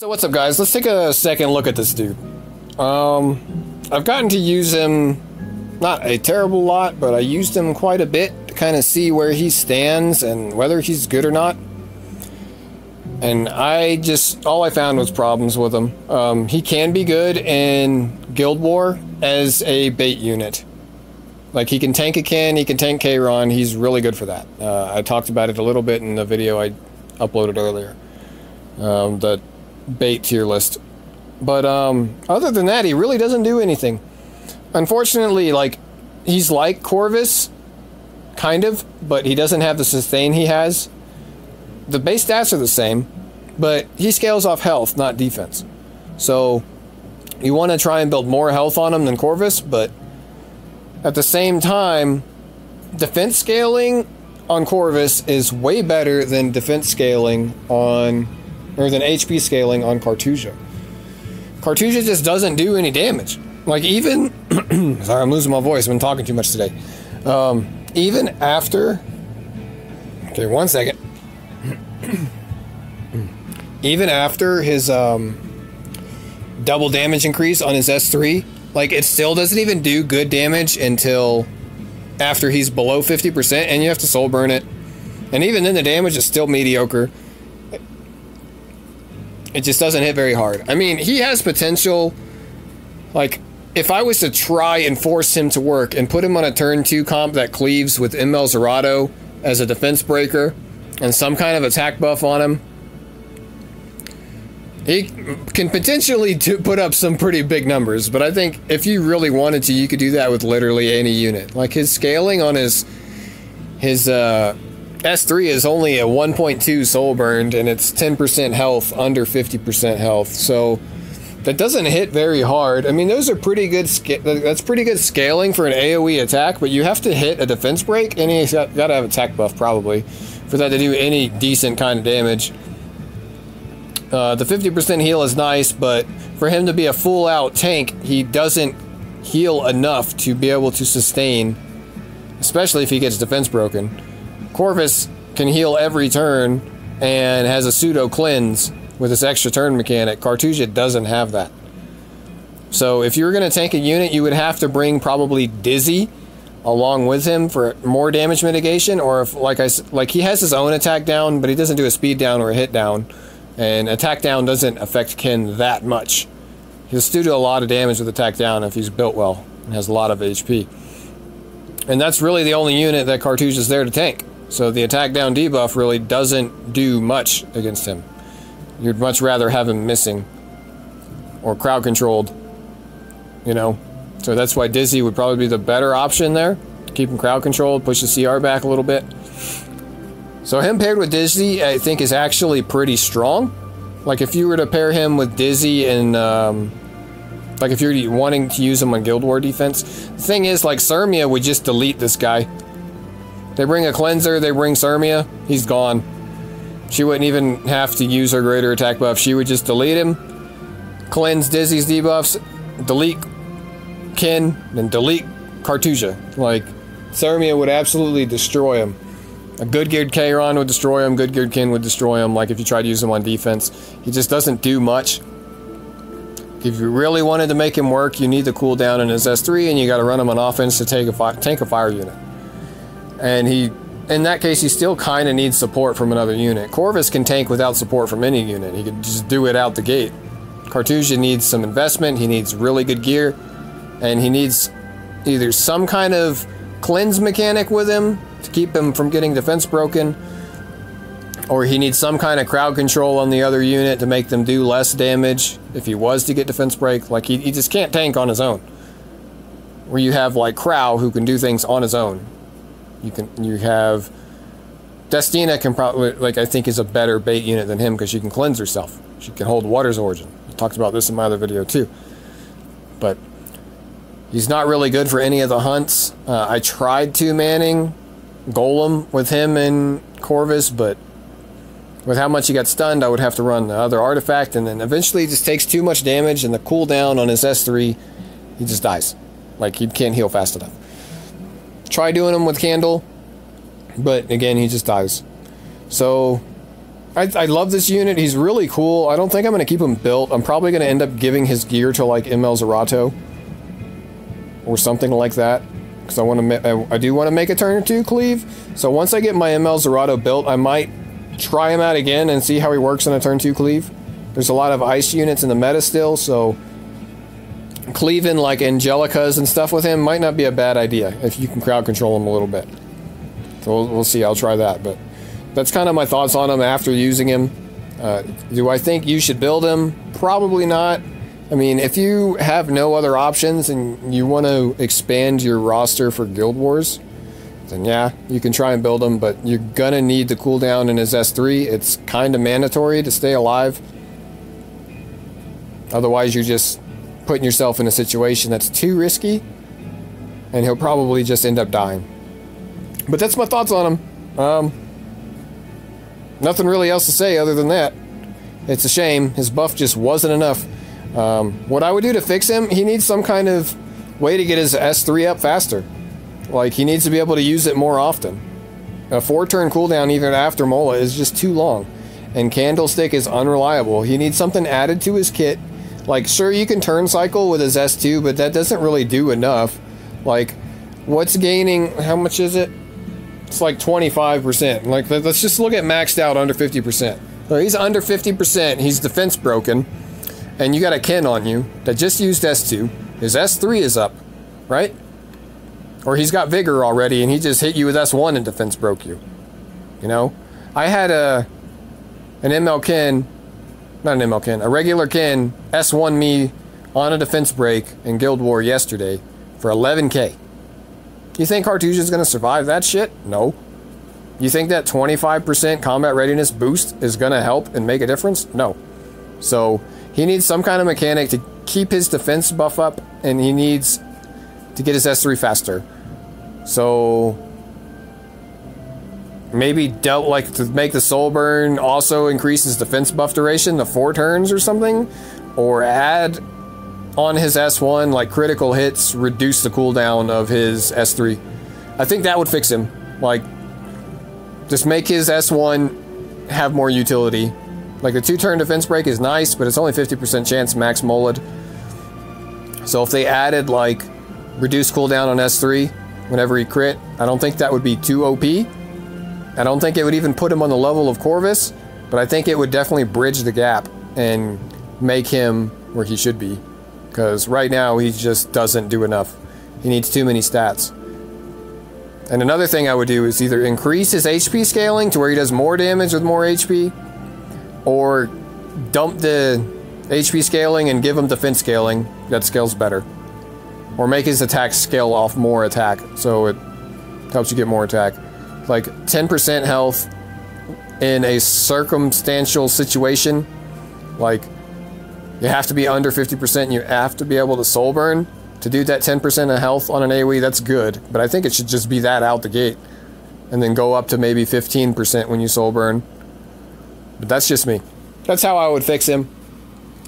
So what's up, guys? Let's take a second look at this dude. I've gotten to use him not a terrible lot, but I used him quite a bit to kind of see where he stands and whether he's good or not. And all I found was problems with him. He can be good in Guild War as a bait unit. Like, he can tank a Ken, he can tank Kayron, he's really good for that. I talked about it a little bit in the video I uploaded earlier. The bait tier list. But other than that, he really doesn't do anything. Unfortunately, like, he's like Corvus, kind of, but he doesn't have the sustain he has. The base stats are the same, but he scales off health, not defense. So you want to try and build more health on him than Corvus, but at the same time, defense scaling on Corvus is way better than defense scaling on, or than HP scaling on Cartuja. Cartuja just doesn't do any damage. Like, even, sorry, I'm losing my voice, I've been talking too much today. Even after, okay, one second. Even after his double damage increase on his S3, like, it still doesn't even do good damage until after he's below 50%, and you have to soul burn it. And even then, the damage is still mediocre. It just doesn't hit very hard. I mean, he has potential. Like, if I was to try and force him to work and put him on a turn 2 comp that cleaves with ML Zerato as a defense breaker and some kind of attack buff on him, he can potentially put up some pretty big numbers. But I think if you really wanted to, you could do that with literally any unit. Like, his scaling on his S3 is only a 1.2 soul burned, and it's 10% health, under 50% health. So that doesn't hit very hard. I mean, those are pretty good. That's pretty good scaling for an AOE attack, but you have to hit a defense break, and he's got to have attack buff probably for that to do any decent kind of damage. The 50% heal is nice, but for him to be a full-out tank, he doesn't heal enough to be able to sustain, especially if he gets defense broken. Corvus can heal every turn and has a pseudo cleanse with this extra turn mechanic. Cartuja doesn't have that. So if you were going to tank a unit, you would have to bring probably Dizzy along with him for more damage mitigation, or if, like he has his own attack down, but he doesn't do a speed down or a hit down, and attack down doesn't affect Ken that much. He'll still do a lot of damage with attack down if he's built well and has a lot of HP. And that's really the only unit that Cartuja is there to tank. So the attack down debuff really doesn't do much against him. You'd much rather have him missing or crowd controlled, you know. So that's why Dizzy would probably be the better option there. Keep him crowd controlled, push the CR back a little bit. So him paired with Dizzy, I think, is actually pretty strong. Like, if you were to pair him with Dizzy and, like, if you're wanting to use him on Guild War defense, the thing is, like, Sirmia would just delete this guy. They bring a cleanser, they bring Sirmia, he's gone. She wouldn't even have to use her greater attack buff. She would just delete him, cleanse Dizzy's debuffs, delete Ken, then delete Cartuja. Like, Sirmia would absolutely destroy him. A good geared Kayron would destroy him, good geared Ken would destroy him, like if you try to use him on defense. He just doesn't do much. If you really wanted to make him work, you need the cooldown in his S3, and you gotta run him on offense to tank a fire unit. And in that case, he still kinda needs support from another unit. Corvus can tank without support from any unit. He can just do it out the gate. Cartuja needs some investment, he needs really good gear, and he needs either some kind of cleanse mechanic with him to keep him from getting defense broken, or he needs some kind of crowd control on the other unit to make them do less damage if he was to get defense break. Like, he just can't tank on his own. Where you have, like, Crow, who can do things on his own. You have Destina can probably, like, I think is a better bait unit than him because she can cleanse herself. She can hold Water's Origin. I talked about this in my other video too. But he's not really good for any of the hunts. I tried two-manning Golem with him and Corvus, but with how much he got stunned, I would have to run the other artifact, and then eventually he just takes too much damage, and the cooldown on his S3, he just dies. Like, he can't heal fast enough. Try doing him with Candle, but again, he just dies. So I love this unit. He's really cool. I don't think I'm going to keep him built. I'm probably going to end up giving his gear to like ML Zerato or something like that, because I do want to make a turn 2 cleave. So once I get my ML Zerato built, I might try him out again and see how he works in a turn 2 cleave. There's a lot of ice units in the meta still, so cleaving like Angelicas and stuff with him might not be a bad idea if you can crowd control him a little bit. So we'll see. I'll try that, but that's kind of my thoughts on him after using him. Do I think you should build him? Probably not. I mean, if you have no other options and you want to expand your roster for Guild Wars, then yeah, you can try and build him, but you're gonna need the cooldown in his S3. It's kind of mandatory to stay alive. Otherwise, you're just putting yourself in a situation that's too risky, and he'll probably just end up dying. But that's my thoughts on him. Nothing really else to say other than that. It's a shame. His buff just wasn't enough. What I would do to fix him, he needs some kind of way to get his S3 up faster. Like, he needs to be able to use it more often. A 4-turn cooldown even after Mola is just too long. And Candlestick is unreliable. He needs something added to his kit. Like, sure, you can turn cycle with his S2, but that doesn't really do enough. Like, what's gaining, how much is it? It's like 25%. Like, let's just look at maxed out under 50%. So he's under 50%, he's defense broken, and you got a Ken on you that just used S2. His S3 is up, right? Or he's got Vigor already, and he just hit you with S1 and defense broke you. You know? I had an ML Ken, not an ML Ken, a regular Ken S1 me on a defense break in Guild War yesterday for 11k. You think Cartuja is going to survive that shit? No. You think that 25% combat readiness boost is going to help and make a difference? No. So he needs some kind of mechanic to keep his defense buff up, and he needs to get his S3 faster. So maybe to make the soul burn also increase his defense buff duration to 4 turns or something, or add on his S1 like critical hits reduce the cooldown of his S3. I think that would fix him. Like, just make his S1 have more utility. Like, the 2-turn defense break is nice, but it's only 50% chance max Molid. So if they added like reduced cooldown on S3 whenever he crit, I don't think that would be too OP. I don't think it would even put him on the level of Corvus, but I think it would definitely bridge the gap and make him where he should be. Because right now he just doesn't do enough. He needs too many stats. And another thing I would do is either increase his HP scaling to where he does more damage with more HP, or dump the HP scaling and give him defense scaling that scales better. Or make his attack scale off more attack, so it helps you get more attack. Like 10% health in a circumstantial situation, like you have to be under 50% and you have to be able to soul burn to do that 10% of health on an AoE. That's good, but I think it should just be that out the gate and then go up to maybe 15% when you soul burn. But that's just me. That's how I would fix him.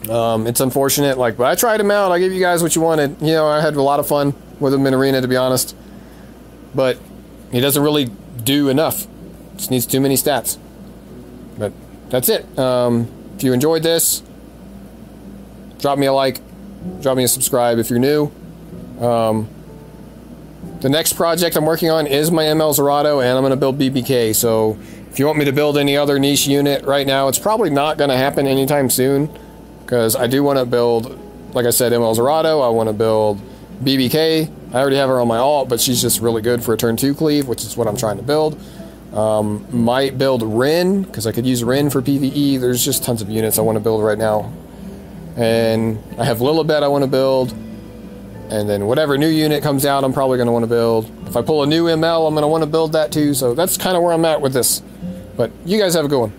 It's unfortunate, like, but I tried him out. I gave you guys what you wanted. You know, I had a lot of fun with him in Arena, to be honest. But he doesn't really do enough. Just needs too many stats. But that's it. If you enjoyed this, drop me a like, drop me a subscribe if you're new. The next project I'm working on is my ML Zerato, and I'm going to build BBK. So if you want me to build any other niche unit right now, it's probably not going to happen anytime soon. Because I do want to build, like I said, ML Zerato. I want to build BBK. I already have her on my alt, but she's just really good for a turn 2 cleave, which is what I'm trying to build. Might build Rin, because I could use Rin for PvE. There's just tons of units I want to build right now. And I have Lilibet I want to build. And then whatever new unit comes out, I'm probably going to want to build. If I pull a new ML, I'm going to want to build that too. So that's kind of where I'm at with this. But you guys have a good one.